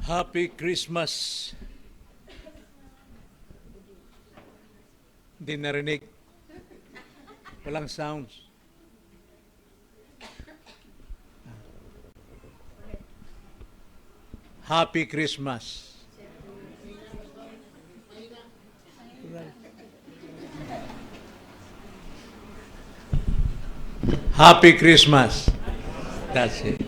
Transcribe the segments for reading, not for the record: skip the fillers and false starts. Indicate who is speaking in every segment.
Speaker 1: Happy Christmas. Hindi narinig. Walang sounds. Happy Christmas. Happy Christmas. That's it.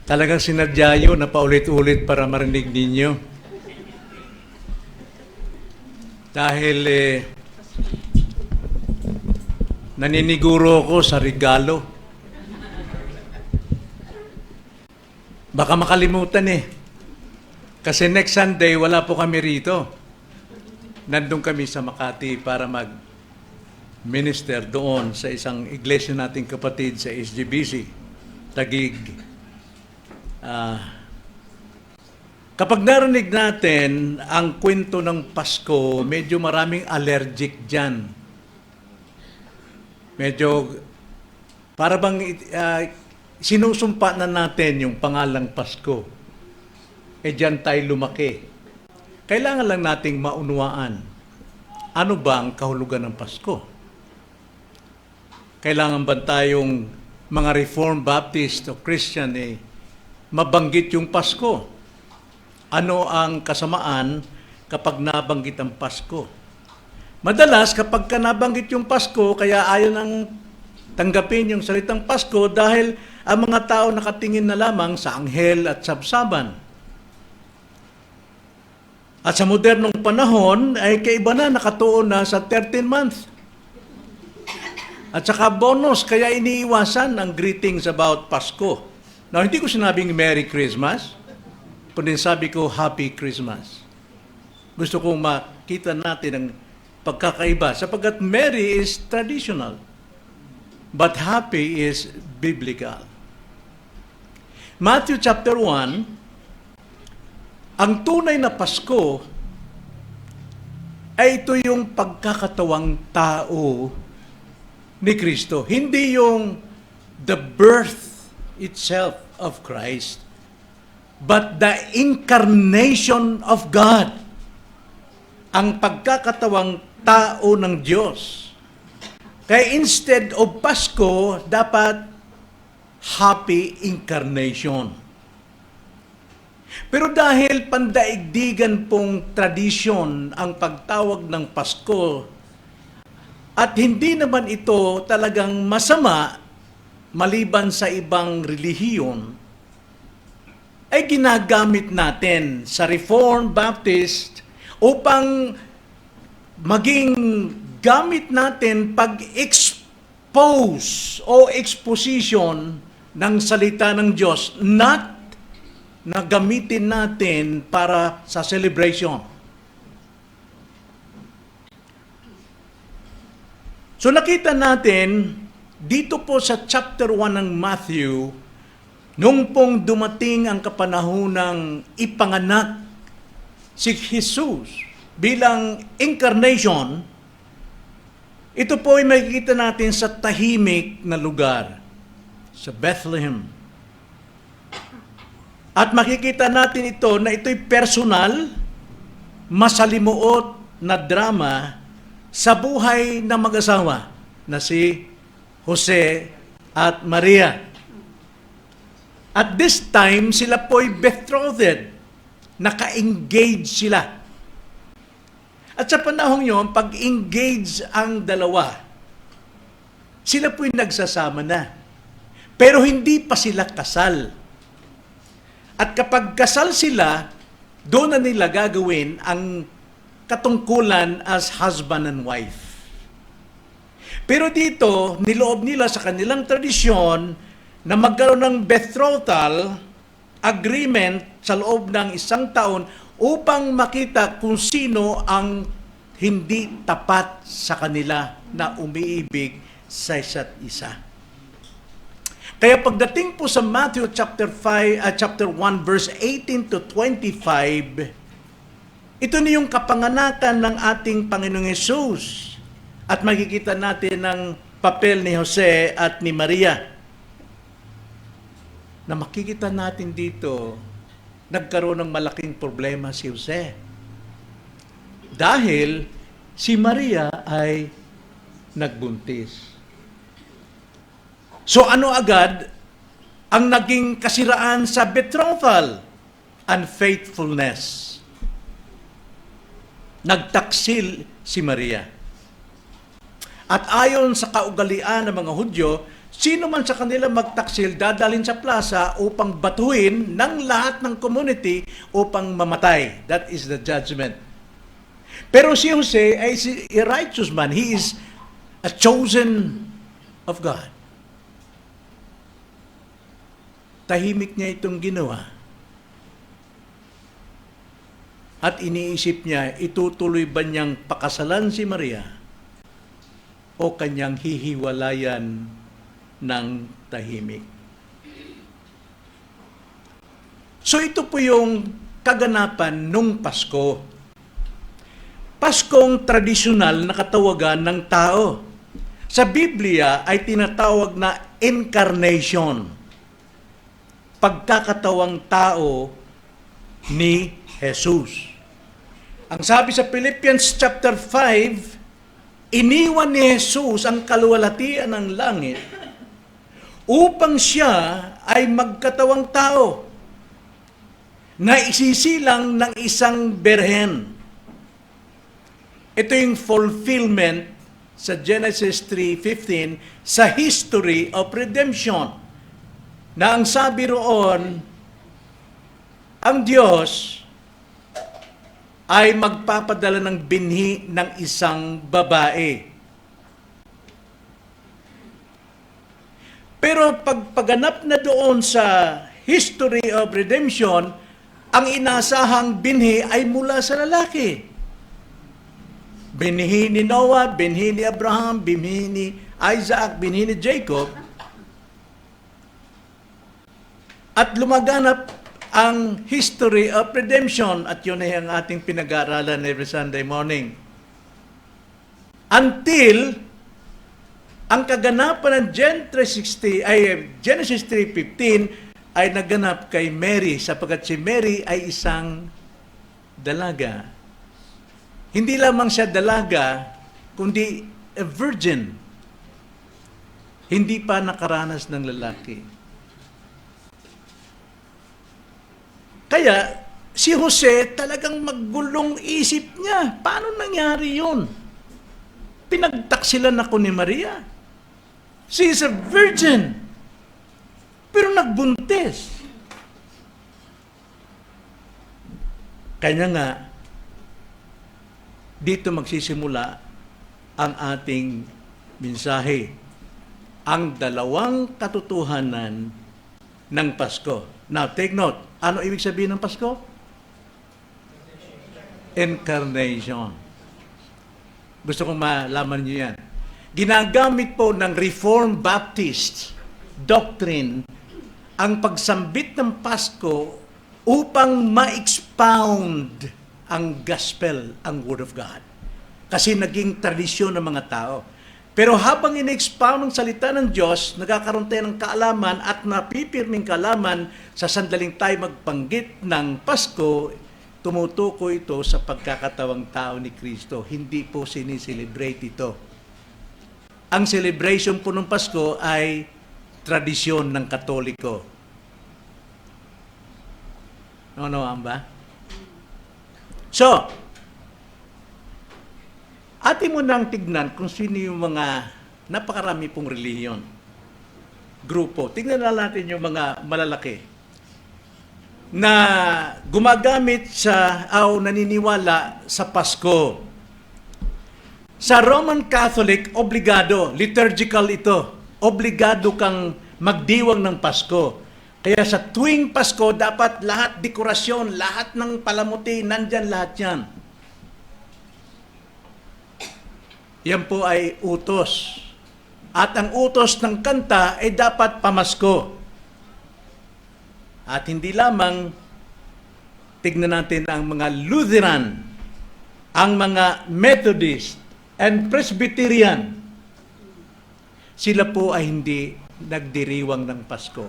Speaker 1: Talagang sinadya yun na paulit-ulit para marinig ninyo. Dahil naniniguro ako sa regalo. Baka makalimutan Kasi next Sunday, wala po kami rito. Nandun kami sa Makati para mag-minister doon sa isang iglesia nating kapatid sa SGBC, Taguig. Kapag narinig natin ang kwento ng Pasko, medyo maraming allergic dyan. Medyo, para bang sinusumpa na natin yung pangalang Pasko. Dyan tayo lumaki. Kailangan lang nating maunawaan. Ano ba ang kahulugan ng Pasko? Kailangan ba tayong mga Reformed Baptist o Christian mabanggit yung Pasko? Ano ang kasamaan kapag nabanggit ang Pasko? Madalas, kapag ka nabanggit yung Pasko, kaya ayaw nang tanggapin yung salitang Pasko dahil ang mga tao nakatingin na lamang sa anghel at sabsaban. At sa modernong panahon, ay kaiba na, nakatuon na sa 13 months. At saka bonus, kaya iniiwasan ang greetings about Pasko. Now, hindi ko sinabing Merry Christmas, kundi sabi ko Happy Christmas. Gusto kong makita natin ang pagkakaiba, sapagkat Merry is traditional, but Happy is biblical. Matthew chapter 1, ang tunay na Pasko ay ito yung pagkakatawang tao ni Kristo. Hindi yung the birth itself of Christ, but the incarnation of God. Ang pagkakatawang tao ng Diyos. Kaya instead of Pasko, dapat Happy Incarnation. Pero dahil pandaigdigan pong tradisyon ang pagtawag ng Pasko, at hindi naman ito talagang masama maliban sa ibang relihiyon, ay ginagamit natin sa Reformed Baptist upang maging gamit natin pag-expose o exposition ng salita ng Diyos, not na gamitin natin para sa celebration. So nakita natin dito po sa chapter 1 ng Matthew, nung pong dumating ang kapanahonang ipanganak si Jesus bilang incarnation, ito po ay makikita natin sa tahimik na lugar, sa Bethlehem. At makikita natin ito na ito'y personal, masalimuot na drama sa buhay ng mag-asawa na si Jose at Maria. At this time, sila po'y betrothed. Naka-engage sila. At sa panahon yun, pag-engage ang dalawa, sila po'y nagsasama na. Pero hindi pa sila kasal. At kapag kasal sila, doon na nila gagawin ang katungkulan as husband and wife. Pero dito, niloob nila sa kanilang tradisyon na magkaroon ng betrothal agreement sa loob ng 1 taon upang makita kung sino ang hindi tapat sa kanila na umiibig sa isa't isa. Kaya pagdating po sa Matthew chapter 1 verse 18 to 25, ito na yung kapanganakan ng ating Panginoong Hesus. At makikita natin ng papel ni Jose at ni Maria. Na makikita natin dito, nagkaroon ng malaking problema si Jose. Dahil si Maria ay nagbuntis. So ano agad ang naging kasiraan sa betrothal? Unfaithfulness. Nagtaksil si Maria. At ayon sa kaugalian ng mga Hudyo, sino man sa kanila magtaksil, dadalhin sa plaza upang batuhin ng lahat ng community upang mamatay. That is the judgment. Pero si Jose ay a righteous man. He is a chosen of God. Tahimik niya itong ginawa. At iniisip niya, itutuloy ba niyang pakasalan si Maria o kanyang hihiwalayan ng tahimik? So ito po yung kaganapan nung Pasko. Paskong tradisyonal na katawagan ng tao. Sa Biblia ay tinatawag na incarnation. Pagkakatawang tao ni Jesus. Ang sabi sa Philippians chapter 5, iniwan ni Jesus ang kaluwalhatian ng langit upang siya ay magkatawang tao na isisilang ng isang berhen. Ito yung fulfillment sa Genesis 3:15 sa history of redemption. Na ang sabi roon, ang Diyos ay magpapadala ng binhi ng isang babae. Pero pagpaganap na doon sa history of redemption, ang inasahang binhi ay mula sa lalaki. Binhi ni Noah, binhi ni Abraham, binhi ni Isaac, binhi ni Jacob. At lumaganap ang history of redemption at yun ay ang ating pinag-aaralan every Sunday morning. Until ang kaganapan ng Genesis 3:15 ay naganap kay Mary sapagkat si Mary ay isang dalaga. Hindi lamang siya dalaga, kundi a virgin. Hindi pa nakaranas ng lalaki. Kaya, si Jose talagang maggulong isip niya. Paano nangyari yun? Pinagtaksilan ako ni Maria. She is a virgin. Pero nagbuntis. Kanya nga, dito magsisimula ang ating mensahe. Ang dalawang katotohanan ng Pasko. Now, take note. Ano ibig sabihin ng Pasko? Incarnation. Gusto kong malaman niyo yan. Ginagamit po ng Reformed Baptist doctrine ang pagsambit ng Pasko upang ma-expound ang gospel, ang Word of God. Kasi naging tradisyon ng mga tao. Pero habang in-expound ng salita ng Diyos, nagkakaroon tayo ng kaalaman at napipirming kaalaman sa sandaling tayo magpanggit ng Pasko, tumutukoy ito sa pagkakatawang tao ni Kristo. Hindi po siniselebrate ito. Ang celebration po ng Pasko ay tradisyon ng Katoliko. Ano ba? So, atin mo nang tignan kung sino yung mga napakarami pong relihiyon. Grupo. Tignan na natin yung mga malalaki na gumagamit o naniniwala sa Pasko. Sa Roman Catholic, obligado, liturgical ito. Obligado kang magdiwang ng Pasko. Kaya sa tuwing Pasko, dapat lahat dekorasyon, lahat ng palamuti, nandyan lahat yan. Yan po ay utos. At ang utos ng kanta ay dapat pamasko. At hindi lamang, tignan natin ang mga Lutheran, ang mga Methodist, and Presbyterian. sila po ay hindi nagdiriwang ng Pasko.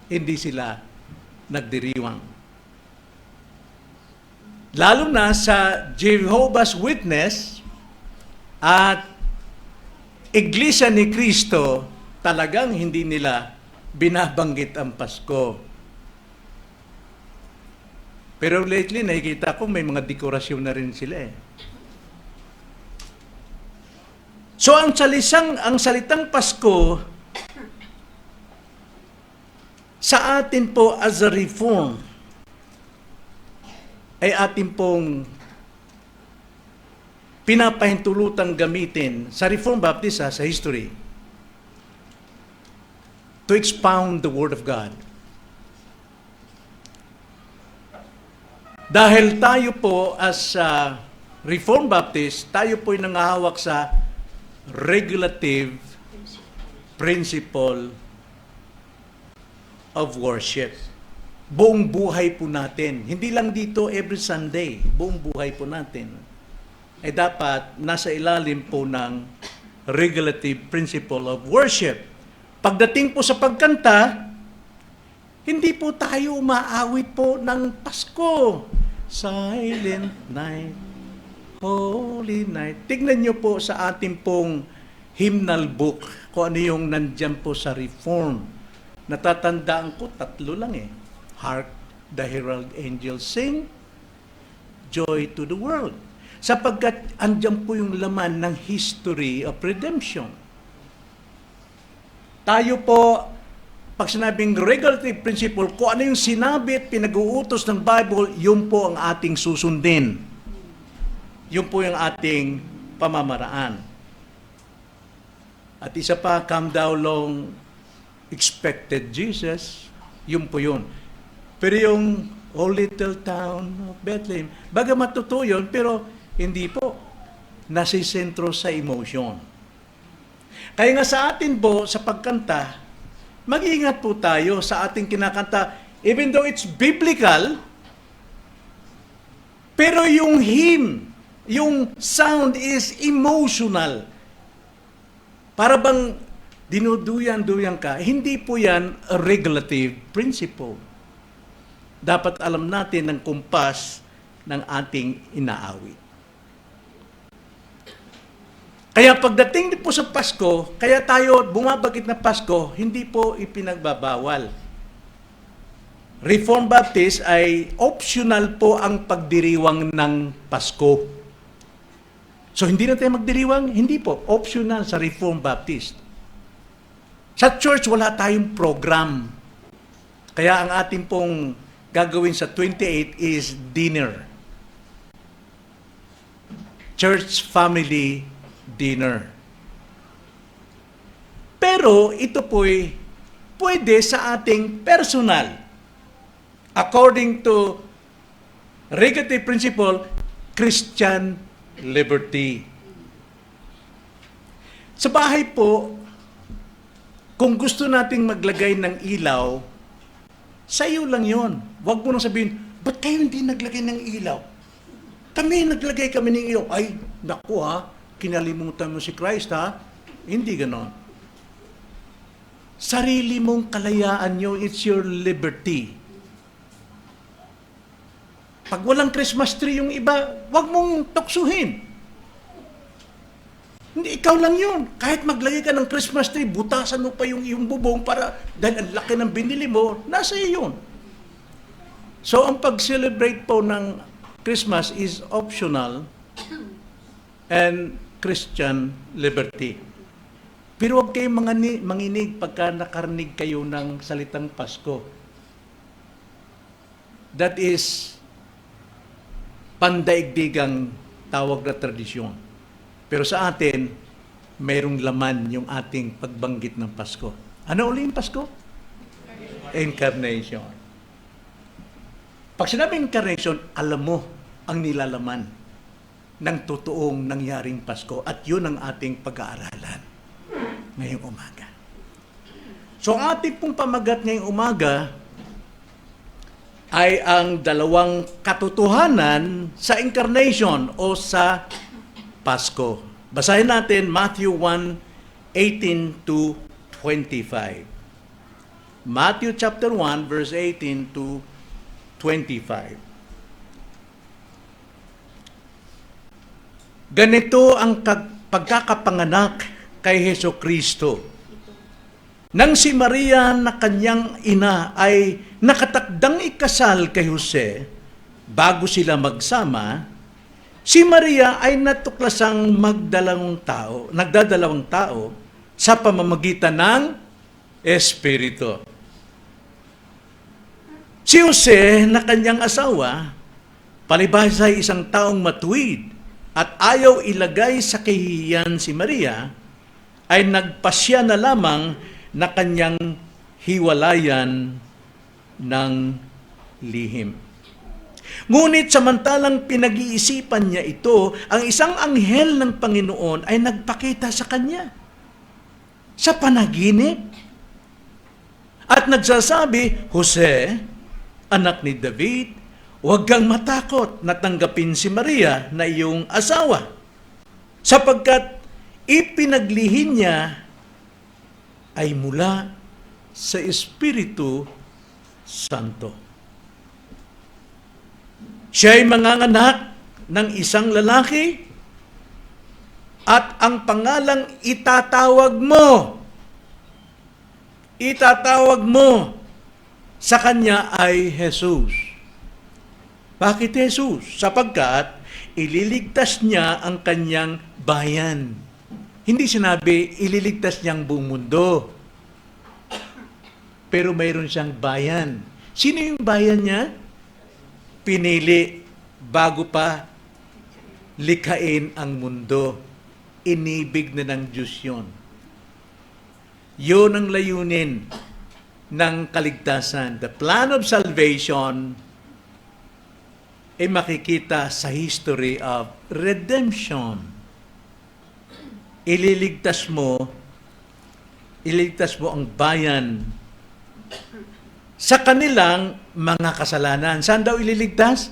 Speaker 1: Hindi sila nagdiriwang. Lalo na sa Jehovah's Witness at Iglesia ni Cristo, talagang hindi nila binabanggit ang Pasko. Pero lately, nakikita ko may mga dekorasyon na rin sila eh. So ang salitang Pasko sa atin po as a reform ay atin pong pinapahintulutang gamitin sa Reformed Baptist sa history to expound the Word of God. Dahil tayo po as Reformed Baptist, tayo po ay nangahawak sa regulative principle of worship. Buong buhay po natin. Hindi lang dito every Sunday. Buong buhay po natin. Ay dapat nasa ilalim po ng regulative principle of worship. Pagdating po sa pagkanta, hindi po tayo umaawit po ng Pasko. Silent night, holy night. Tignan niyo po sa ating pong hymnal book kung ano yung nandyan po sa Reform. Natatandaan ko, 3 lang eh. Hark the herald angels sing, joy to the world. Sapagkat andyan po yung laman ng history of redemption. Tayo po, pag sinabing regulative principle, kung ano yung sinabi at pinag-uutos ng Bible, yun po ang ating susundin. Yun po yung ating pamamaraan. At isa pa, come thou long expected Jesus, yun po yun. Pero yung oh little town of Bethlehem, bagamat totoo yun, pero hindi po nasisentro sa emotion. Kaya nga sa atin po, sa pagkanta, mag-iingat po tayo sa ating kinakanta, even though it's biblical, pero yung hymn, yung sound is emotional. Para bang dinuduyan-duyan ka, hindi po yan a regulative principle. Dapat alam natin ang kumpas ng ating inaawit. Kaya pagdating po sa Pasko, kaya tayo bumabagit na Pasko, hindi po ipinagbabawal. Reformed Baptist ay optional po ang pagdiriwang ng Pasko. So hindi na tayo magdiriwang? Hindi po. Optional sa Reformed Baptist. Sa church, wala tayong program. Kaya ang ating pong gagawin sa 28 is dinner. Church family dinner. Pero ito po'y pwede sa ating personal. According to regulative principle, Christian liberty. Sa bahay po, kung gusto nating maglagay ng ilaw, sa iyo lang yon. Huwag mo nang sabihin, ba't kayo hindi naglagay ng ilaw? Naglagay kami ng ilaw. Ay, naku ha, kinalimutan mo si Christ ha. Hindi ganon. Sarili mong kalayaan nyo, it's your liberty. Pag walang Christmas tree yung iba, huwag mong tuksuhin. Hindi, ikaw lang yun. Kahit maglagay ka ng Christmas tree, butasan mo pa yung iyong bubong para, dahil ang laki ng binili mo, nasa iyo yun. So, ang pag-celebrate po ng Christmas is optional and Christian liberty. Pero huwag kayong manginig pagka nakarinig kayo ng salitang Pasko. That is pandaigdigang tawag na tradisyon. Pero sa atin, mayroong laman yung ating pagbanggit ng Pasko. Ano uli yung Pasko? Incarnation. Pag sinabing incarnation, alam mo ang nilalaman ng totoong nangyaring Pasko. At yun ang ating pag-aaralan ngayong umaga. So ang ating pong pamagat ngayong umaga ay ang dalawang katotohanan sa incarnation o sa Pasko. Basahin natin Matthew 1:18 to 25. Matthew chapter 1, verse 18 to 25. Ganito ang pagkakapanganak kay Hesus Kristo. Nang si Maria na kanyang ina ay nakatakdang ikasal kay Jose, bago sila magsama, si Maria ay natuklasang nagdadalawang tao sa pamamagitan ng Espiritu. Si Jose na kanyang asawa, palibhasa ay isang taong matuwid at ayaw ilagay sa kahihiyan si Maria, ay nagpasya na lamang na kanyang hiwalayan ng lihim. Ngunit samantalang pinag-iisipan niya ito, ang isang anghel ng Panginoon ay nagpakita sa kanya sa panaginip at nagsasabi, Jose, anak ni David, huwag kang matakot na tanggapin si Maria na iyong asawa, sapagkat ipinaglihin niya ay mula sa Espiritu Santo. Siya ay manganganak ng isang lalaki at ang pangalang itatawag mo sa kanya ay Jesus. Bakit Jesus? Sapagkat ililigtas niya ang kanyang bayan. Hindi sinabi ililigtas niya ang buong mundo. Pero mayroon siyang bayan. Sino yung bayan niya? Pinili bago pa likhain ang mundo. Inibig na ng Diyos yun. Yun ang layunin ng kaligtasan. The plan of salvation ay makikita sa history of redemption. Ililigtas mo ang bayan sa kanilang mga kasalanan. Saan daw ililigtas?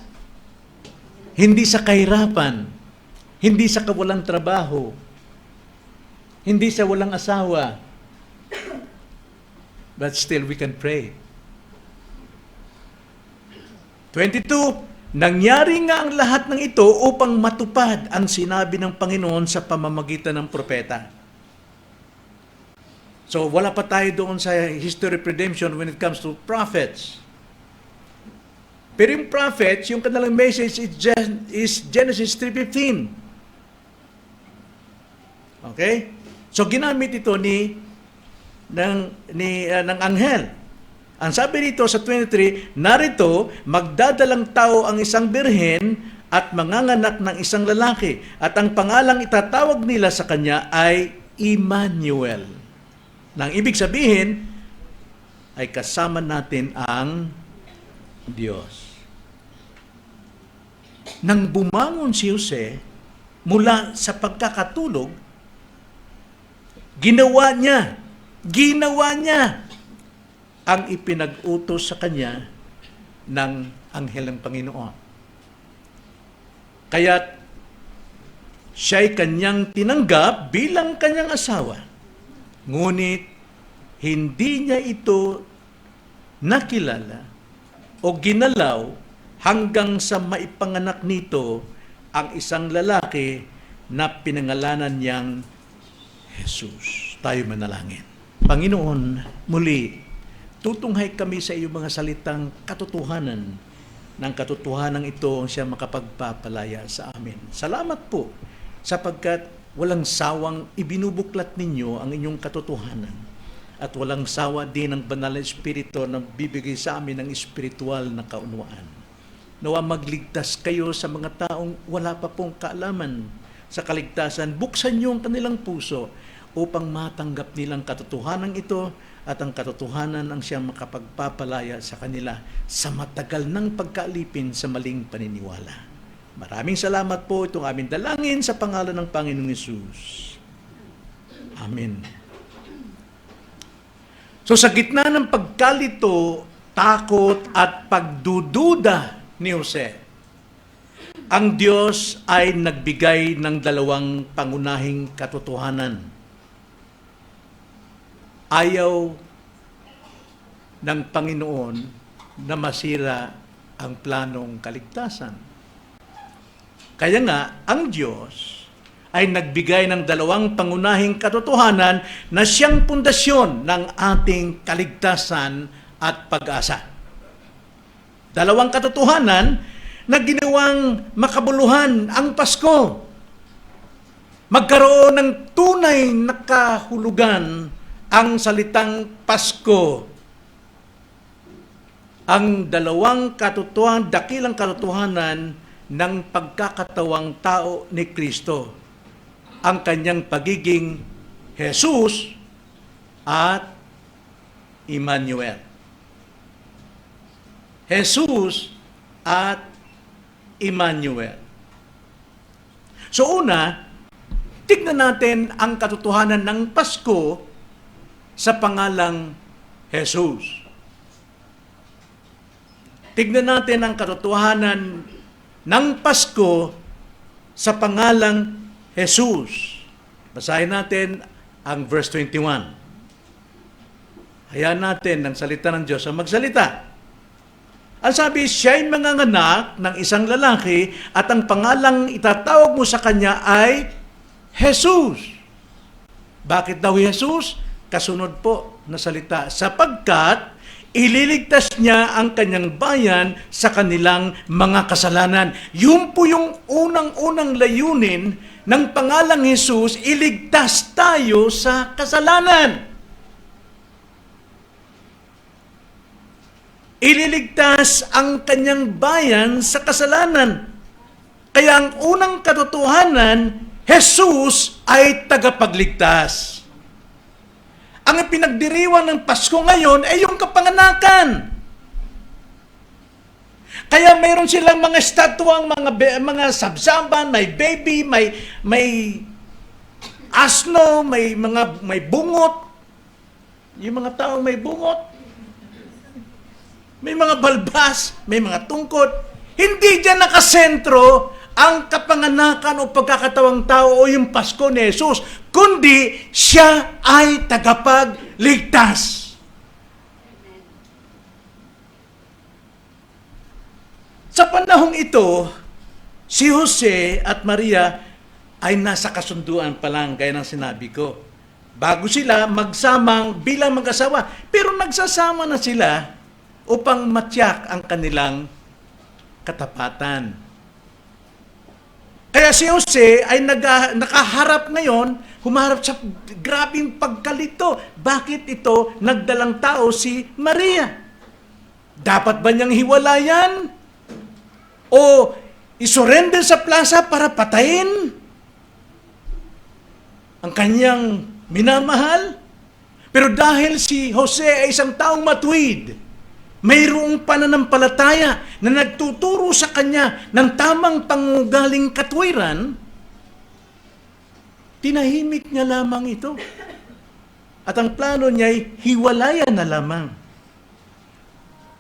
Speaker 1: Hindi sa kahirapan, hindi sa kawalang trabaho, hindi sa walang asawa. But still we can pray. 22, nangyari nga ang lahat ng ito upang matupad ang sinabi ng Panginoon sa pamamagitan ng propeta. So, wala pa tayo doon sa history of redemption when it comes to prophets. Pero yung prophets, yung kanilang message is Genesis 3:15. Okay? So, ginamit ito ng anghel. Ang sabi dito sa 23, narito, magdadalang tao ang isang birhen at manganganak ng isang lalaki. At ang pangalang itatawag nila sa kanya ay Emmanuel. Nang ibig sabihin, ay kasama natin ang Diyos. Nang bumangon si Jose mula sa pagkakatulog, ginawa niya ang ipinag-utos sa kanya ng anghel ng Panginoon. Kaya't siya'y kanyang tinanggap bilang kanyang asawa. Ngunit hindi niya ito nakilala o ginalaw hanggang sa maipanganak nito ang isang lalaki na pinangalanan niyang Jesus. Tayo manalangin. Panginoon, muli, tutunghay kami sa iyong mga salitang katotohanan. Ng katotohanan ito ang siya makapagpapalaya sa amin. Salamat po sapagkat walang sawang ibinubuklat ninyo ang inyong katotohanan at walang sawa din ang banal na Espiritu na bibigay sa amin ng espiritual na kaunawaan. Nawa magligtas kayo sa mga taong wala pa pong kaalaman sa kaligtasan. Buksan niyo ang kanilang puso upang matanggap nilang katotohanan ito at ang katotohanan ang siyang makapagpapalaya sa kanila sa matagal ng pagkaalipin sa maling paniniwala. Maraming salamat po, itong aming dalangin sa pangalan ng Panginoong Hesus. Amen. So sa gitna ng pagkalito, takot at pagdududa ni Jose, ang Diyos ay nagbigay ng dalawang pangunahing katotohanan. Ayaw ng Panginoon na masira ang planong kaligtasan. Kaya nga, ang Diyos ay nagbigay ng dalawang pangunahing katotohanan na siyang pundasyon ng ating kaligtasan at pag-asa. Dalawang katotohanan na ginawang makabuluhan ang Pasko. Magkaroon ng tunay na kahulugan ang salitang Pasko. Ang dalawang katotohanan, dakilang katotohanan ng pagkakatawang tao ni Kristo. Ang kanyang pagiging Jesus at Emmanuel. Jesus at Emmanuel. So una, tignan natin ang katotohanan ng Pasko sa pangalang Jesus. Tignan natin ang katotohanan ng Pasko sa pangalang Jesus. Basahin natin ang verse 21. Hayaan natin ang salita ng Diyos ang magsalita. Ang sabi, siya'y manganganak ng isang lalaki at ang pangalang itatawag mo sa kanya ay Jesus. Bakit daw Jesus? Kasunod po na salita, sapagkat ililigtas niya ang kanyang bayan sa kanilang mga kasalanan. Yun po yung unang-unang layunin ng pangalang Jesus, iligtas tayo sa kasalanan. Ililigtas ang kanyang bayan sa kasalanan. Kaya ang unang katotohanan, Jesus ay tagapagligtas. Ang pinagdiriwang ng Pasko ngayon ay yung kapanganakan. Kaya mayroon silang mga estatwang, mga sabsaban, may baby, may asno, may bungot. Yung mga taong may bungot, may mga balbas, may mga tungkod. Hindi diyan nakasentro ang kapanganakan o pagkakatawang tao o yung Pasko ni Jesus, kundi siya ay tagapagligtas. Sa panahong ito, si Jose at Maria ay nasa kasunduan pa lang, gaya ng sinabi ko. Bago sila magsamang bilang mag-asawa, pero nagsasama na sila upang matyak ang kanilang katapatan. Kaya si Jose ay nakaharap ngayon, humarap sa grabing pagkalito. Bakit ito nagdalang tao si Maria? Dapat ba niyang hiwalayan? O isurrender sa plaza para patayin ang kanyang minamahal? Pero dahil si Jose ay isang taong matuwid, mayroong pananampalataya na nagtuturo sa kanya ng tamang pangugaling katwiran, tinahimik niya lamang ito. At ang plano niya ay hiwalayan na lamang.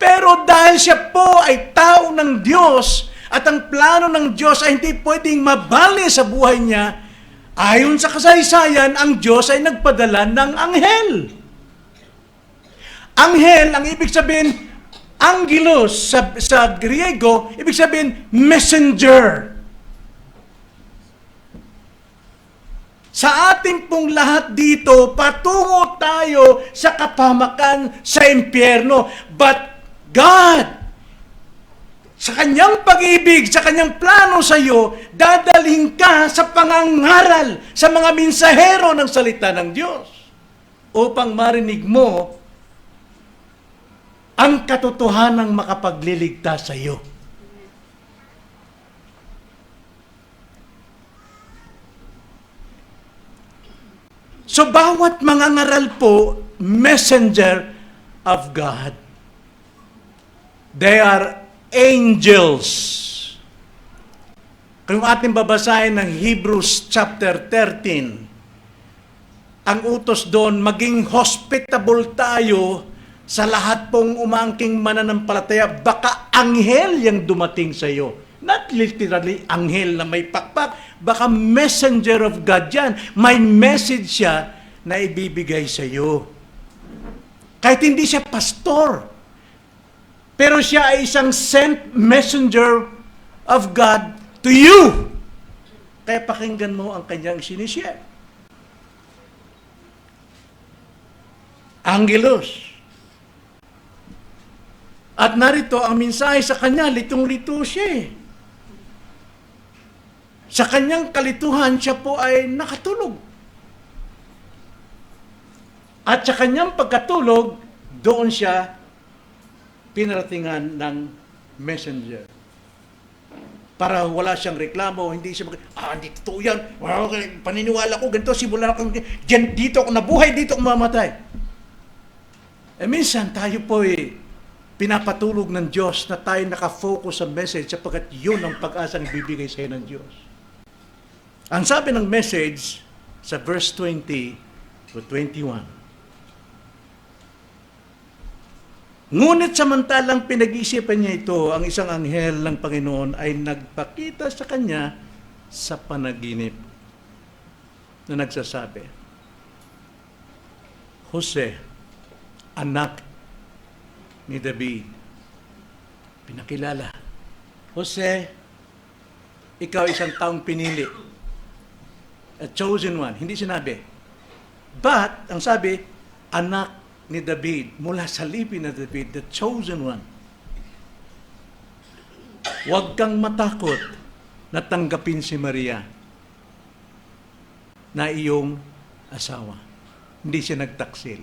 Speaker 1: Pero dahil siya po ay tao ng Diyos at ang plano ng Diyos ay hindi pwedeng mabali sa buhay niya, ayon sa kasaysayan, ang Diyos ay nagpadala ng anghel. Anghel, ang ibig sabihin, angelos sa Griego, ibig sabihin, messenger. Sa ating pong lahat dito, patungo tayo sa kapahamakan sa impyerno. But God, sa kanyang pag-ibig, sa kanyang plano sa iyo, dadalhin ka sa pangangaral sa mga minsahero ng salita ng Diyos upang marinig mo ang katotohanang makapagliligtas sa iyo. So bawat mangangaral po, messenger of God. They are angels. Kung ating babasahin ng Hebrews chapter 13, ang utos doon, maging hospitable tayo sa lahat pong umangking mananampalataya, baka anghel yung dumating sa iyo. Not literally anghel na may pakpak. Baka messenger of God yan. May message siya na ibibigay sa iyo. Kahit hindi siya pastor. Pero siya ay isang sent messenger of God to you. Kaya pakinggan mo ang kanyang sinishare. Angelos. At narito ang mensahe sa kanya, litong-lito siya eh. Sa kanyang kalituhan, siya po ay nakatulog. At sa kanyang pagkatulog, doon siya pinaratingan ng messenger. Para wala siyang reklamo, hindi siya hindi totoo yan. Paniniwala ko, ganito, simula ako, dito ako nabuhay, dito ako mamatay. Minsan tayo po pinapatulog ng Diyos na tayo nakafocus sa message sapagkat yun ang pag-asang bibigay sa iyo ng Diyos. Ang sabi ng message sa verse 20 to 21, ngunit samantalang pinag-isipan niya ito, ang isang anghel ng Panginoon ay nagpakita sa kanya sa panaginip na nagsasabi, Jose, anak ni David. Pinakilala. Jose, ikaw isang taong pinili. A chosen one. Hindi sinabi. But, ang sabi, anak ni David, mula sa lipi na David, the chosen one. Huwag kang matakot na tanggapin si Maria na iyong asawa. Hindi siya nagtaksil.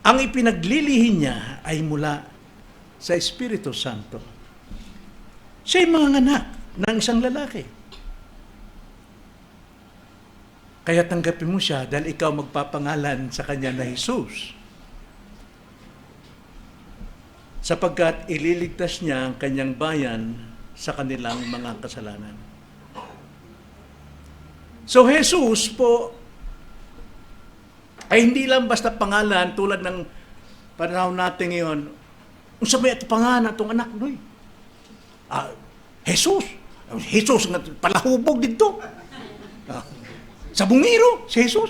Speaker 1: Ang ipinaglilihin niya ay mula sa Espiritu Santo. Siya'y mga anak ng isang lalaki. Kaya tanggapin mo siya dahil ikaw magpapangalan sa kanya na Jesus. Sapagkat ililigtas niya ang kanyang bayan sa kanilang mga kasalanan. So Jesus po ay hindi lang basta pangalan tulad ng panahon natin ngayon. Kung sabi ito pangalan itong anak doy. Jesus. Jesus nga palahubog dito. Sa bungiro, si Jesus.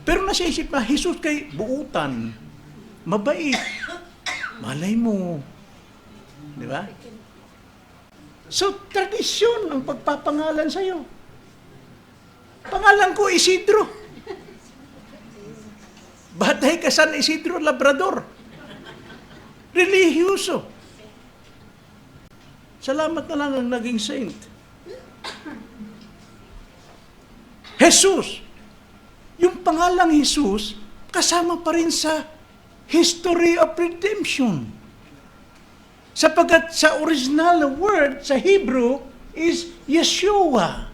Speaker 1: Pero nasa isip na, Jesus kay buutan, mabait, malay mo. Di ba? So, tradisyon ang pagpapangalan sa'yo. Pangalan ko, Isidro. Batay ka San Isidro Labrador. Religyoso. Salamat na lang ang naging saint. Jesus. Yung pangalang Jesus, kasama pa rin sa history of redemption. Sapagkat sa original na word, sa Hebrew, is Yeshua.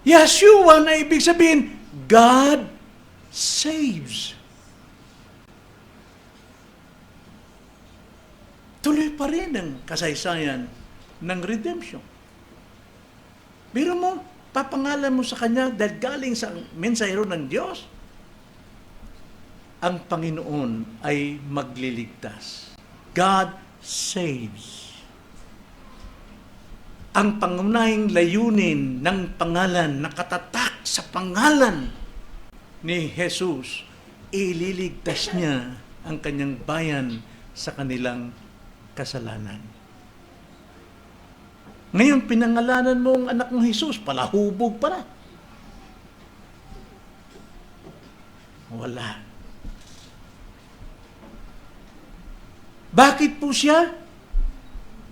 Speaker 1: Yeshua na ibig sabihin, God saves. Tuloy pa rin ang kasaysayan ng redemption. Biro mo, papangalan mo sa Kanya dahil galing sa mensahero ng Diyos, ang Panginoon ay magliligtas. God saves. Ang pangunahing layunin ng pangalan, nakatatak sa pangalan ni Jesus, ililigtas niya ang kanyang bayan sa kanilang kasalanan. Ngayon, pinangalanan mo ang anak ng Jesus, palahubog para. Wala. Bakit po siya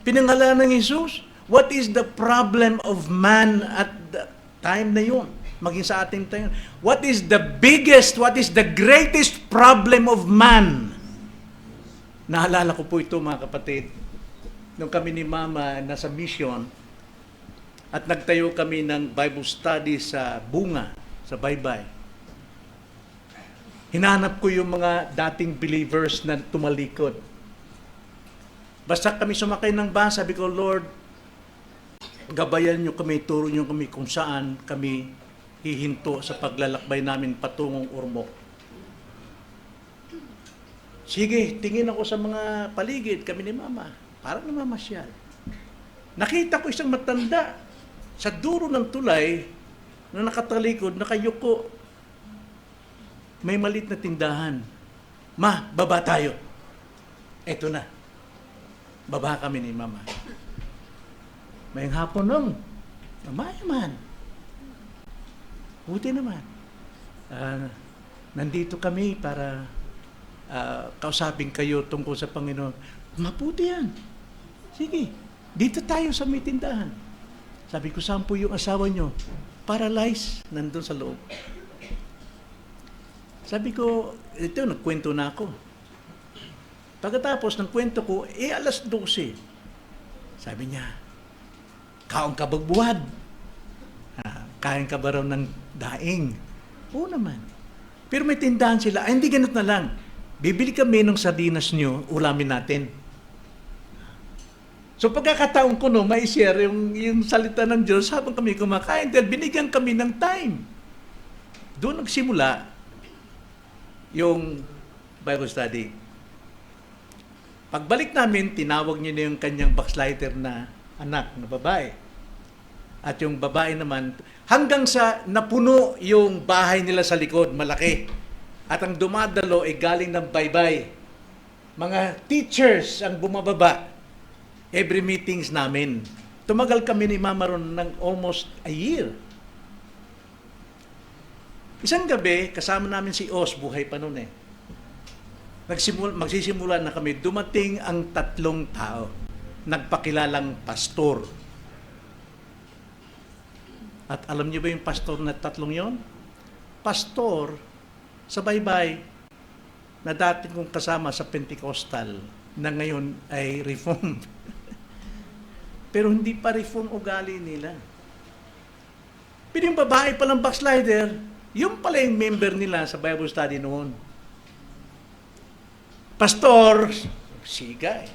Speaker 1: pinangalanan ng Jesus? What is the problem of man at the time na yun? Maging sa ating tayo. What is the greatest problem of man? Naalala ko po ito mga kapatid. Nung kami ni Mama nasa mission at nagtayo kami ng Bible study sa Bunga, sa Baybay. Hinanap ko yung mga dating believers na tumalikod. Basta kami sumakay ng bus, sabi ko, Lord, gabayan nyo kami, turo nyo kami kung saan kami hihinto sa paglalakbay namin patungong Ormoc. Sige, tingin ako sa mga paligid, kami ni Mama. Parang namamasyal. Nakita ko isang matanda sa dulo ng tulay na nakatalikod, nakayuko. May malit na tindahan. Ma, baba tayo. Eto na. Baba kami ni Mama. May hapon nung. Mayaman. Buti naman. Nandito kami para kausapin kayo tungkol sa Panginoon. Mabuti yan. Sige, dito tayo sa may tindahan. Sabi ko, saan po yung asawa nyo? Paralyzed, nandun sa loob. Sabi ko, ito, nagkwento na ako. Pagkatapos ng kwento ko, alas 12. Sabi niya, kaon ka bagbuwad. Kain ka ba raw ng daing? Oo naman. Pero may tindahan sila. Ay, hindi ganit na lang. Bibili kami ng sardinas nyo, ulamin natin. So pagkakataon ko no, may share yung salita ng Diyos habang kami kumakain dahil binigyan kami ng time. Doon nagsimula yung Bible study. Pagbalik namin, tinawag niya na yung kanyang backslider na anak na babae. At yung babae naman, hanggang sa napuno yung bahay nila sa likod, malaki. At ang dumadalo ay galing ng baybay. Mga teachers ang bumababa. Every meetings namin. Tumagal kami ni Mama ron ng almost a year. Isang gabi, kasama namin si Os, buhay pa noon eh. Magsisimula na kami, dumating ang 3 tao. Nagpakilalang pastor. At alam niyo ba yung pastor na 3 yon? Pastor sa baybay na dati kong kasama sa Pentecostal na ngayon ay Reformed. Pero hindi pa reform ugali nila. Pero yung babae palang backslider, yung pala yung member nila sa Bible study noon. Pastor, siga eh.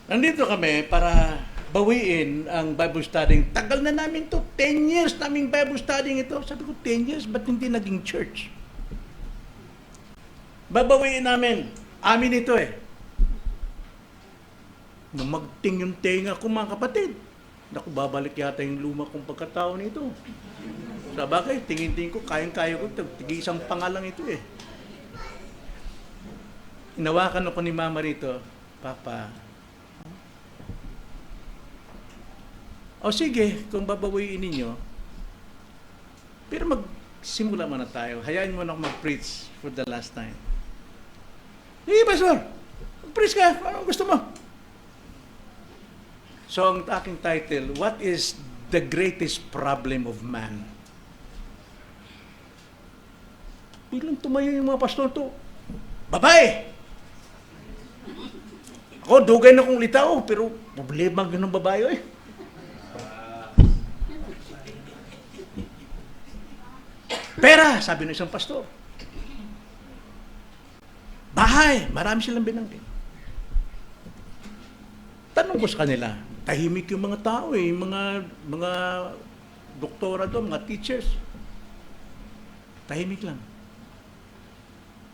Speaker 1: Nandito kami para bawiin ang Bible study. Tagal na namin to, 10 years naming Bible study ito. Sabi ko, 10 years, ba't hindi naging church? Babawiin namin. Amin ito eh. Nung magting yung tenga ko mga kapatid, naku, babalik yata yung luma kong pagkatao nito. Sa bagay, tingin-tingin ko, kayang-kaya ko, tig-isang pangalang ito eh. Inawakan ako ni Mama rito, Papa, o sige, kung babawiin ninyo, pero magsimula muna tayo. Hayaan mo na ako mag-preach for the last time. Hey, Pastor, mag-preach ka, ano gusto mo? So, ang aking title, What is the Greatest Problem of Man? Biglang tumayo yung mga pastor to. Babae! Ako, dugay na kong litaw, pero problema ng babae eh. Pera, sabi ng isang pastor. Bahay, marami silang binanggit. Tanong ko sa kanila, tahimik yung mga tao eh, mga doktora doon, mga teachers. Tahimik lang.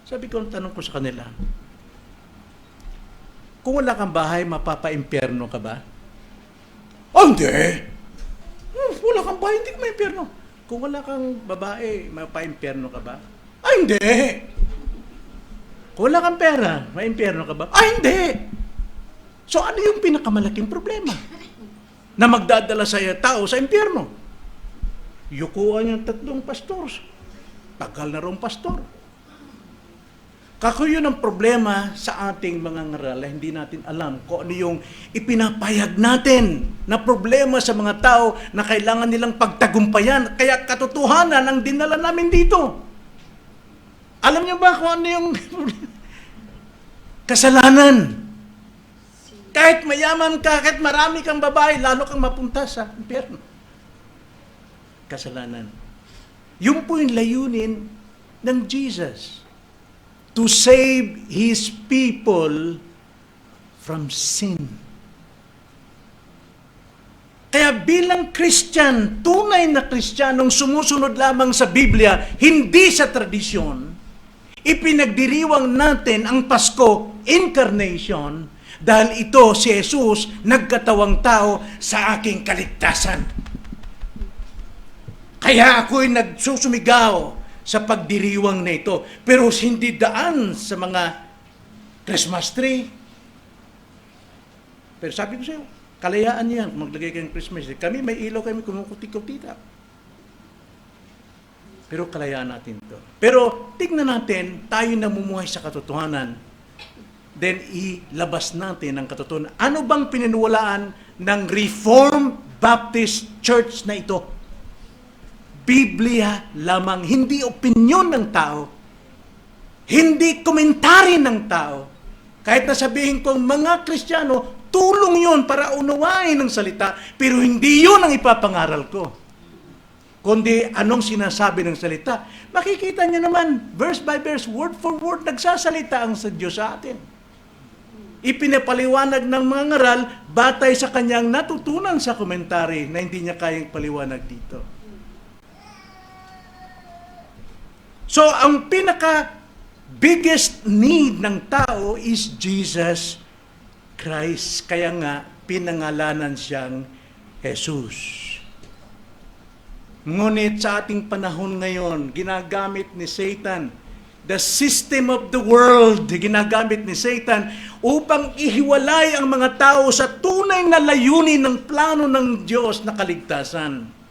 Speaker 1: Sabi ko, tanong ko sa kanila, kung wala kang bahay, mapapa-impyerno ka ba? Oh, hindi! Wala kang bahay, hindi ka ma-impyerno. Kung wala kang babae, mapapa-impyerno ka ba? Ay, hindi! Kung wala kang pera, ma-impyerno ka ba? Ay, hindi! So ano yung pinakamalaking problema? Na magdadala sa tao sa impyerno? Yukuan yung 3 pastors. Tagal na rong pastor. Kako yun ang problema sa ating mga ngaral. Hindi natin alam kung ano yung ipinapayag natin na problema sa mga tao na kailangan nilang pagtagumpayan. Kaya katotohanan ang dinala namin dito. Alam niyo ba kung ano yung kasalanan? Kahit mayaman ka, kahit marami kang babae, lalo kang mapunta sa impyerno. Kasalanan. Yung po yung layunin ng Jesus. To save His people from sin. Kaya bilang Christian, tunay na Kristiyanong sumusunod lamang sa Biblia, hindi sa tradisyon, Ipinagdiriwang natin ang Pasko, Incarnation, dahil ito si Jesus nagkatawang tao sa aking kaligtasan. Kaya ako'y nagsusumigaw sa pagdiriwang na ito. Pero hindi daan sa mga Christmas tree. Pero sabi ko sa iyo, kalayaan niyan, maglagay kayong Christmas tree. Kami may ilaw, kami kumukuti-kutita. Pero kalayaan natin ito. Pero tignan natin, tayo namumuhay sa katotohanan. Then ilabas natin ang katotohanan. Ano bang pininiwalaan ng Reformed Baptist Church na ito? Biblia lamang, hindi opinyon ng tao, hindi komentary ng tao. Kahit na sabihin kong mga Kristiyano, tulong yon para unawain ang salita, pero hindi yon ang ipapangaral ko. Kundi anong sinasabi ng salita. Makikita niyo naman, verse by verse, word for word, nagsasalita ang sa Diyos sa atin. Ipinapaliwanag ng mga ngaral batay sa kanyang natutunan sa komentary na hindi niya kayang paliwanag dito. So, ang pinaka-biggest need ng tao is Jesus Christ. Kaya nga, pinangalanan siyang Jesus. Ngunit sa ating panahon ngayon, ginagamit ni Satan, the system of the world, ginagamit ni Satan upang ihiwalay ang mga tao sa tunay na layunin ng plano ng Diyos na kaligtasan.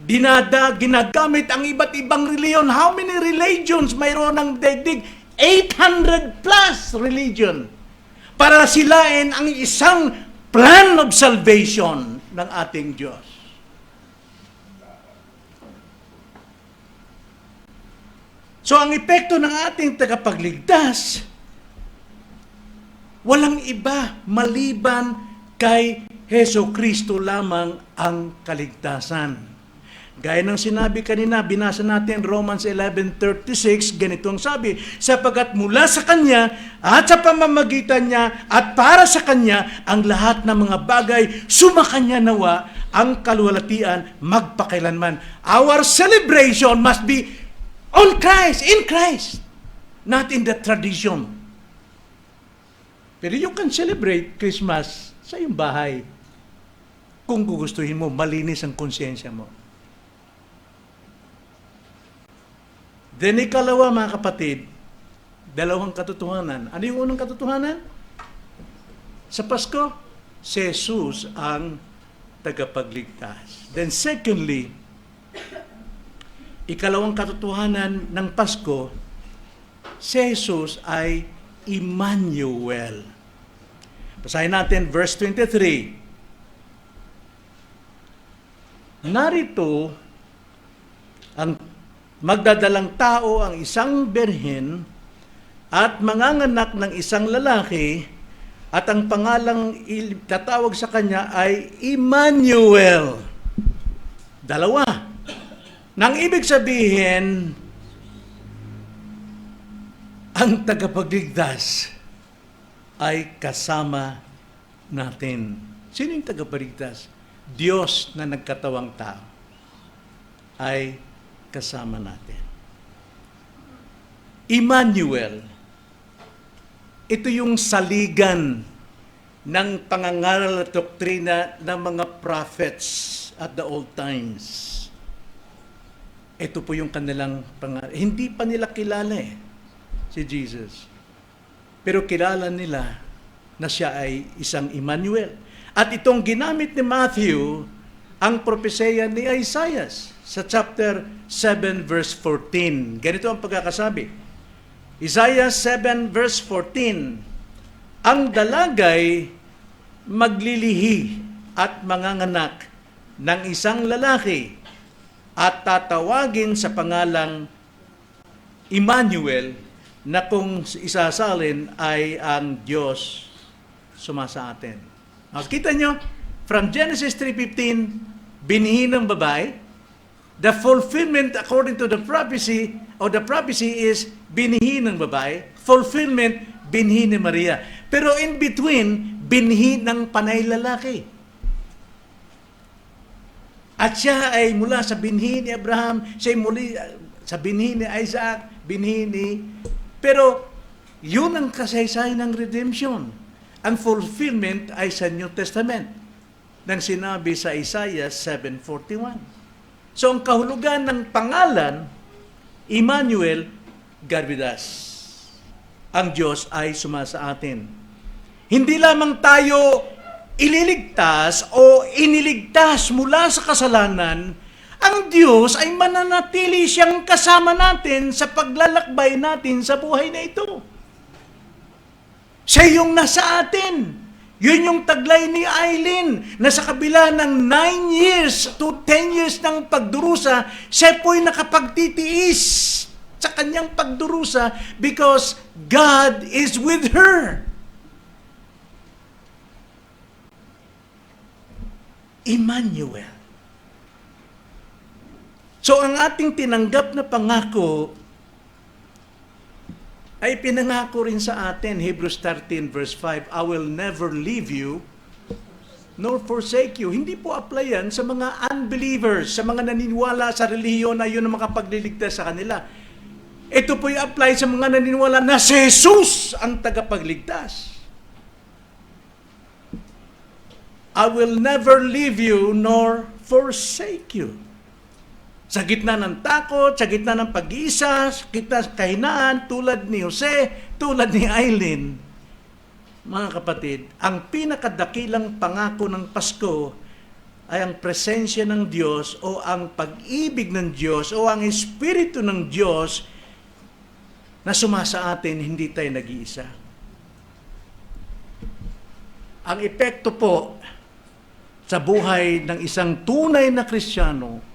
Speaker 1: Ginagamit ang iba't ibang reliyon. How many religions mayroon ng daigdig? 800 plus religion. Para silain ang isang plan of salvation ng ating Diyos. So ang epekto ng ating tagapagligtas, walang iba maliban kay Hesukristo lamang ang kaligtasan. Gaya ng sinabi kanina, binasa natin Romans 11:36, ganito ang sabi, sapagkat mula sa Kanya at sa pamamagitan niya at para sa Kanya ang lahat ng mga bagay sumakanya nawa ang kaluwalhatian magpakailanman. Our celebration must be on Christ, in Christ, not in the tradition. Pero you can celebrate Christmas sa iyong bahay kung gugustuhin mo, malinis ang konsyensya mo. Then ikalawa, mga kapatid, dalawang katotohanan. Ano yung unang katotohanan? Sa Pasko, si Jesus ang tagapagligtas. Then secondly, ikalawang katotohanan ng Pasko, si Jesus ay Emmanuel. Basahin natin verse 23. Narito ang magdadalang tao ang isang birhen at manganganak ng isang lalaki at ang pangalang tatawag sa kanya ay Emmanuel. Dalawa. Nang ibig sabihin, ang tagapagligtas ay kasama natin. Sino yung tagapagligtas? Diyos na nagkatawang tao ay kasama natin. Emmanuel, ito yung saligan ng pangangaral at doktrina ng mga prophets at the old times. Ito po yung kanilang pangaral. Hindi pa nila kilala si Jesus. Pero kilala nila na siya ay isang Emmanuel. At itong ginamit ni Matthew, ang propesya ni Isaiah sa chapter 7 verse 14. Ganito ang pagkakasabi. Isaiah 7 verse 14. Ang dalagay maglilihi at manganganak ng isang lalaki at tatawagin sa pangalang Emmanuel na kung isasalin ay ang Diyos sumasa atin. Kita nyo, from Genesis 3:15, binhi ng babae. The fulfillment according to the prophecy, or the prophecy is binhi ng babae. Fulfillment, binhi ni Maria. Pero in between, binhi ng panay lalaki. At siya ay mula sa binhi ni Abraham, siya ay muli Sa binhi ni Isaac, binhi ni... Pero yun ang kasaysayan ng redemption. Ang fulfillment ay sa New Testament nang sinabi sa Isaiah 7:41. So ang kahulugan ng pangalan, Emmanuel, God with us. Ang Diyos ay sumasa atin. Hindi lamang tayo ililigtas o iniligtas mula sa kasalanan, ang Diyos ay mananatili siyang kasama natin sa paglalakbay natin sa buhay na ito. Siya yung nasa atin. Yun yung taglay ni Eileen na sa kabila ng 9 years to 10 years ng pagdurusa, siya po'y nakapagtitiis sa kanyang pagdurusa because God is with her. Emmanuel. So ang ating tinanggap na pangako ay pinangako rin sa atin, Hebrews 13 verse 5, I will never leave you nor forsake you. Hindi po apply yan sa mga unbelievers, sa mga naniniwala sa relihiyon na yun ang makapagliligtas sa kanila. Ito po i-apply sa mga naniniwala na si Jesus ang tagapagligtas. I will never leave you nor forsake you. Sa gitna ng takot, sa gitna ng pag-iisa, sa gitna ng kahinaan, tulad ni Jose, tulad ni Eileen, mga kapatid, ang pinakadakilang pangako ng Pasko ay ang presensya ng Diyos o ang pag-ibig ng Diyos o ang Espiritu ng Diyos na sumasa atin, hindi tayo nag-iisa. Ang epekto po sa buhay ng isang tunay na Kristiyano,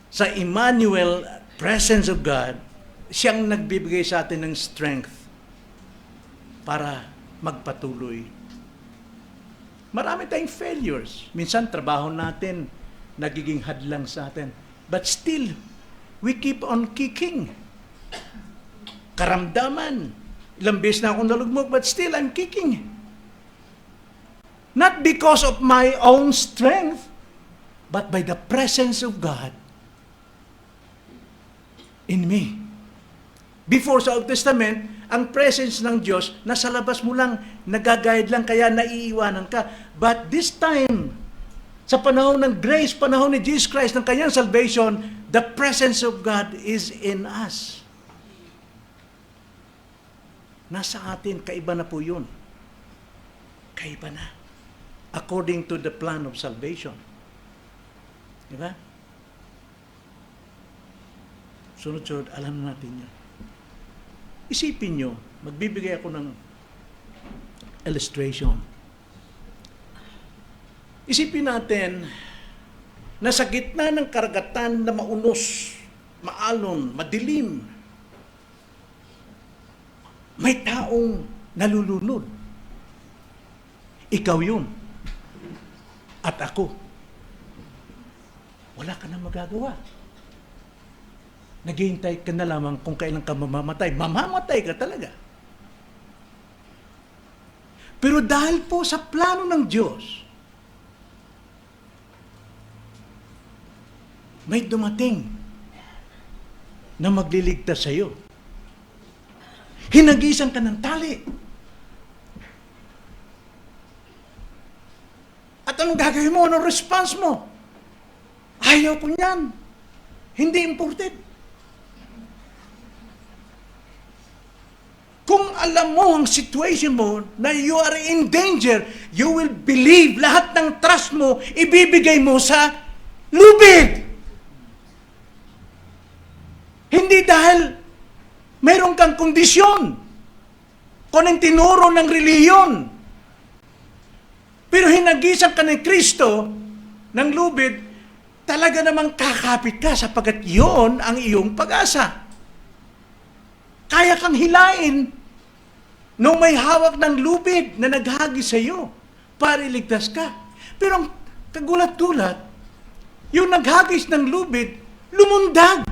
Speaker 1: sa Emmanuel, presence of God, siyang nagbibigay sa atin ng strength para magpatuloy. Marami tayong failures. Minsan, trabaho natin, nagiging hadlang sa atin. But still, we keep on kicking. Karamdaman. Ilang beses na akong nalugmok, but still, I'm kicking. Not because of my own strength, but by the presence of God in me. Before sa Old Testament, ang presence ng Diyos, nasa labas mo lang, nagagayad lang, kaya naiiwanan ka. But this time, sa panahon ng grace, panahon ni Jesus Christ, ng kanyang salvation, the presence of God is in us. Nasa atin, kaiba na po yun. Kaiba na. According to the plan of salvation. Diba? Sunod-sunod, alam na natin yan. Isipin nyo, magbibigay ako ng illustration. Isipin natin na sa gitna ng karagatan na maunos, maalon, madilim, may taong nalulunod. Ikaw yun. At ako. Wala ka na magagawa. Naghihintay ka na lamang kung kailan ka mamamatay. Mamamatay ka talaga. Pero dahil po sa plano ng Diyos, may dumating na magliligtas sa iyo. Hinagisan ka ng tali. At anong gagawin mo? Anong response mo? Ayaw ko niyan. Hindi important. Kung alam mo ang situation mo na you are in danger, you will believe, lahat ng trust mo, ibibigay mo sa lubid. Hindi dahil mayroon kang kondisyon, kung ang tinuro ng reliyon. Pero hinagisan ka ng Kristo, ng lubid, talaga namang kakapit ka sapagkat yun ang iyong pag-asa. Kaya kang hilain nung may hawak ng lubid na naghagis sa iyo para iligtas ka. Pero ang kagulat-gulat, yung naghagis ng lubid, lumundag.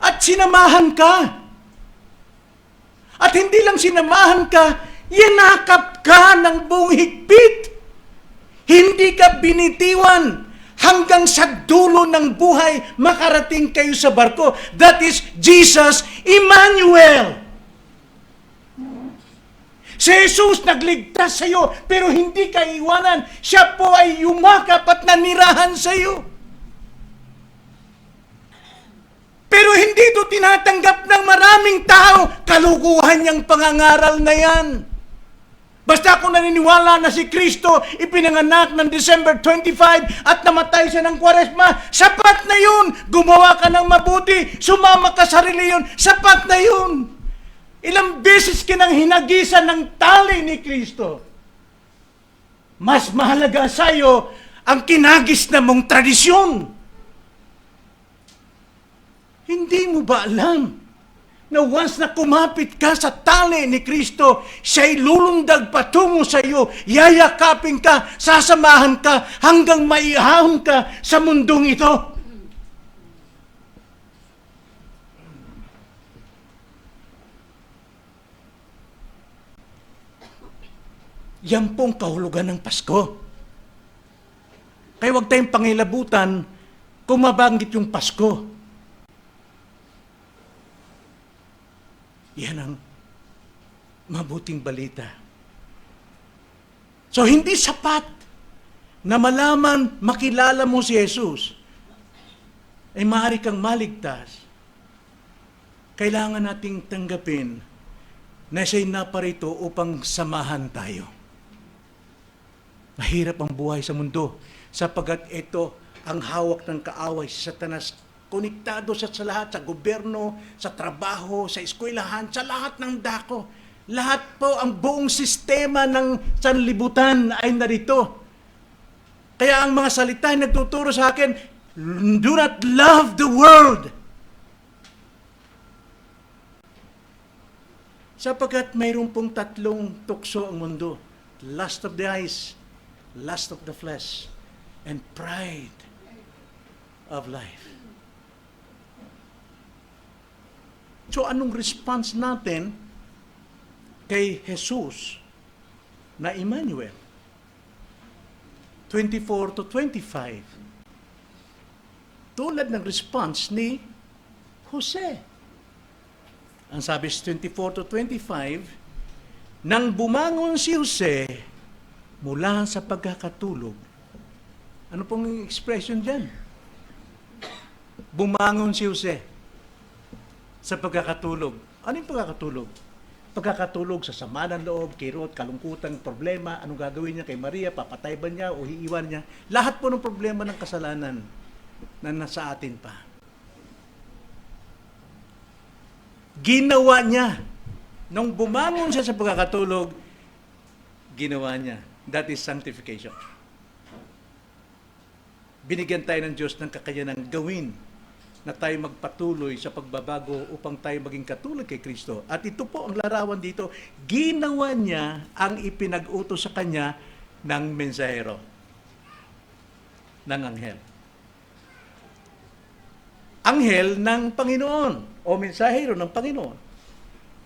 Speaker 1: At sinamahan ka. At hindi lang sinamahan ka, yanakap ka ng buong higpit. Hindi ka binitiwan hanggang sa dulo ng buhay makarating kayo sa barko. That is Jesus Emmanuel. Si Jesus nagligtas sa iyo, pero hindi ka iwanan. Siya po ay yumakap at nanirahan sa iyo. Pero hindi ito tinatanggap ng maraming tao. Kalukuhan niyang pangangaral na yan. Basta kung naniniwala na si Kristo ipinanganak ng December 25 at namatay siya ng Kwaresma, sapat na yun. Gumawa ka ng mabuti, sumama ka sa reliyon, sapat na yun. Ilang beses kinang hinagisan ng tali ni Kristo. Mas mahalaga sa iyo ang kinagis na mong tradisyon. Hindi mo ba alam na once na kumapit ka sa tali ni Kristo, siya'y lulundag patungo sa iyo, yayakapin ka, sasamahan ka, hanggang maihahon ka sa mundong ito? Yan pong kahulugan ng Pasko. Kaya huwag tayong pangilabutan kung mabanggit yung Pasko. Yan ang mabuting balita. So, hindi sapat na malaman, makilala mo si Jesus, ay maaari kang maligtas. Kailangan nating tanggapin na siya'y naparito upang samahan tayo. Mahirap ang buhay sa mundo sapagkat ito ang hawak ng kaaway si Satanas. Konektado sa lahat, sa gobyerno, sa trabaho, sa eskwelahan, sa lahat ng dako. Lahat po, ang buong sistema ng sanlibutan ay narito. Kaya ang mga salita ay nagtuturo sa akin, do not love the world. Sapagkat mayroon pong tatlong tukso ang mundo. Lust of the eyes, lust of the flesh, and pride of life. So anong response natin kay Jesus na Emmanuel? 24 to 25. Tulad ng response ni Jose. Ang sabi sa 24 to 25, nang bumangon si Jose mula sa pagkakatulog. Ano pong expression dyan? Bumangon si Jose sa pagkakatulog. Ano yung pagkakatulog? Pagkakatulog sa sama ng loob, kirot, kalungkutan, problema, anong gagawin niya kay Maria, papatay ba niya o hiiwan niya? Lahat po ng problema ng kasalanan na nasa atin pa. Ginawa niya. Nung bumangon siya sa pagkakatulog, ginawa niya. That is sanctification. Binigyan tayo ng Diyos ng kakayanang gawin na tayo magpatuloy sa pagbabago upang tayo maging katulad kay Kristo. At ito po ang larawan dito. Ginawa niya ang ipinag-utos sa kanya ng mensahero, ng anghel. Anghel ng Panginoon o mensahero ng Panginoon.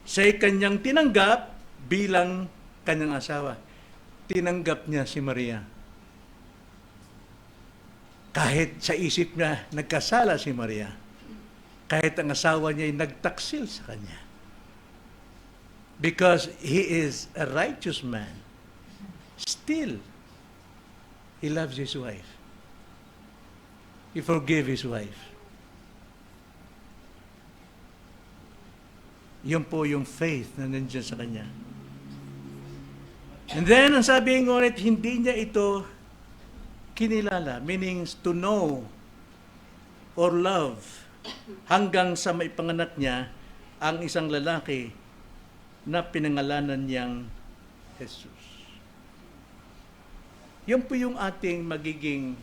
Speaker 1: Siya'y kanyang tinanggap bilang kanyang asawa. Tinanggap niya si Maria. Kahit sa isip niya, nagkasala si Maria. Kahit ang asawa niya ay nagtaksil sa kanya. Because he is a righteous man. Still, he loves his wife. He forgave his wife. Yun po yung faith na nandiyan sa kanya. And then, ang sabi ng ngunit, hindi niya ito kinilala, meaning to know or love, hanggang sa maipanganak niya ang isang lalaki na pinangalanan niyang Jesus. Yun po yung ating magiging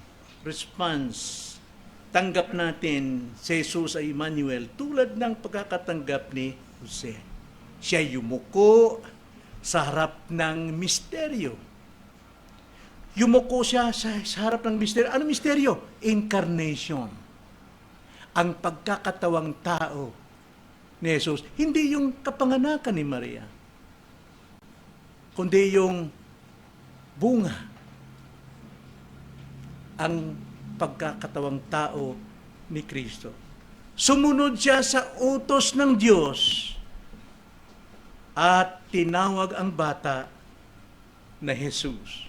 Speaker 1: response. Tanggap natin si Jesus ay Emmanuel tulad ng pagkakatanggap ni Jose. Siya yumuko sa harap ng misteryo. Yumuko siya sa harap ng misteryo. Ano misteryo? Incarnation. Ang pagkakatawang tao ni Jesus. Hindi yung kapanganakan ni Maria, kundi yung bunga. Ang pagkakatawang tao ni Kristo. Sumunod siya sa utos ng Diyos at tinawag ang bata na Jesus.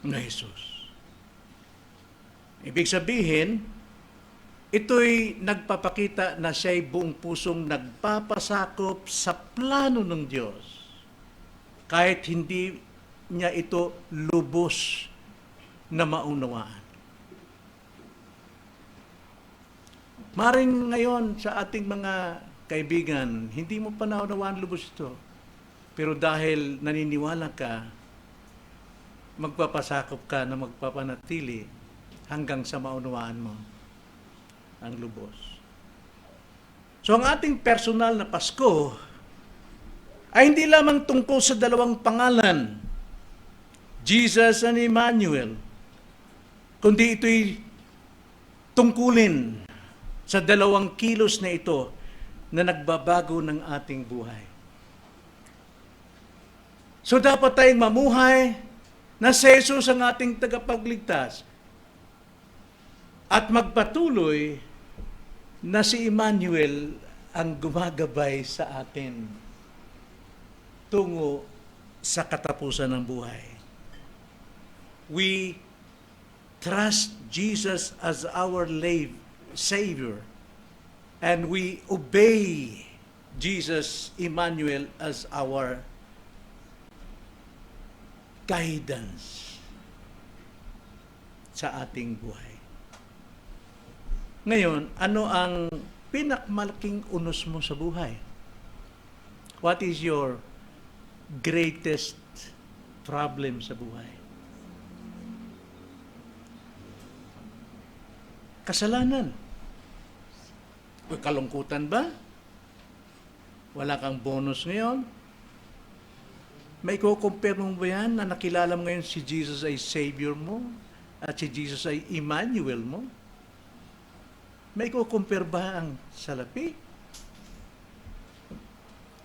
Speaker 1: Na Jesus. Ibig sabihin, ito'y nagpapakita na siya'y buong pusong nagpapasakop sa plano ng Diyos. Kahit hindi niya ito lubos na maunawaan. Maring ngayon sa ating mga kaibigan, hindi mo pa naunawaan lubos ito. Pero dahil naniniwala ka, magpapasakop ka na magpapanatili hanggang sa maunawaan mo ang lubos. So ang ating personal na Pasko ay hindi lamang tungkol sa dalawang pangalan, Jesus and Emmanuel, kundi ito'y tungkulin sa dalawang kilos na ito na nagbabago ng ating buhay. So dapat tayong mamuhay na si Jesus ang ating tagapagligtas at magpatuloy na si Emmanuel ang gumagabay sa atin tungo sa katapusan ng buhay. We trust Jesus as our Savior, and we obey Jesus, Emmanuel, as our guidance sa ating buhay. Ngayon, ano ang pinakmalaking unos mo sa buhay? What is your greatest problem sa buhay? Kasalanan. O kalungkutan ba? Wala kang bonus ngayon? May compare mo ba yan na nakilala mo ngayon si Jesus ay Savior mo at si Jesus ay Emmanuel mo? May compare ba ang salapi?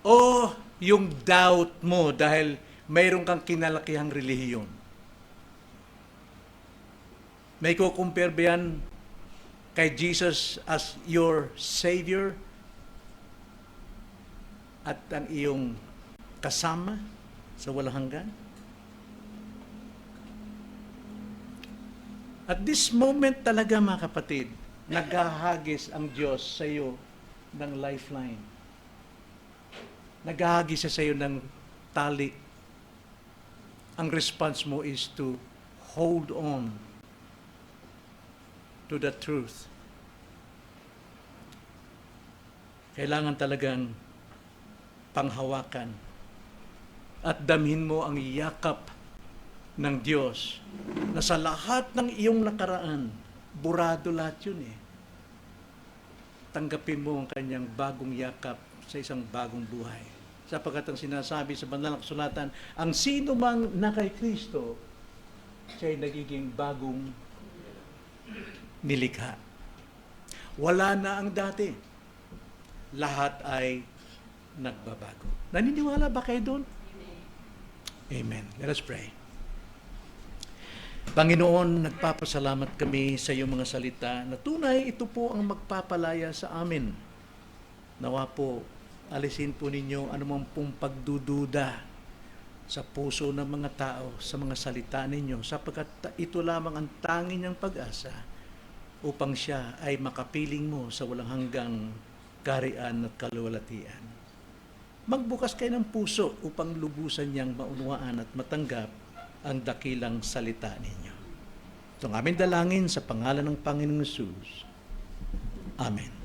Speaker 1: O yung doubt mo dahil mayroon kang kinalakihang relihiyon? May compare ba yan kay Jesus as your Savior at ang iyong kasama sa walang hanggan? At this moment talaga, mga kapatid, naghahagis ang Diyos sa iyo ng lifeline. Naghahagis siya sa iyo ng tali. Ang response mo is to hold on to the truth. Kailangan talagang panghawakan at damhin mo ang yakap ng Diyos na sa lahat ng iyong nakaraan, burado lahat yun eh. Tanggapin mo ang kanyang bagong yakap sa isang bagong buhay. Sapagkat ang sinasabi sa banal na kasulatan, ang sino mang na kay Kristo, siya ay nagiging bagong nilikha. Wala na ang dati. Lahat ay nagbabago. Naniniwala ba kayo doon? Amen. Let us pray. Panginoon, nagpapasalamat kami sa iyong mga salita na tunay ito po ang magpapalaya sa amin. Nawa po, alisin po ninyo anumang pong pagdududa sa puso ng mga tao, sa mga salita ninyo, sapagkat ito lamang ang tanging niyang pag-asa upang siya ay makapiling mo sa walang hanggang kaharian at kaluwalhatian. Magbukas kayo ng puso upang lubusan niyang maunawaan at matanggap ang dakilang salita ninyo. Ito ang aming dalangin sa pangalan ng Panginoong Hesus. Amen.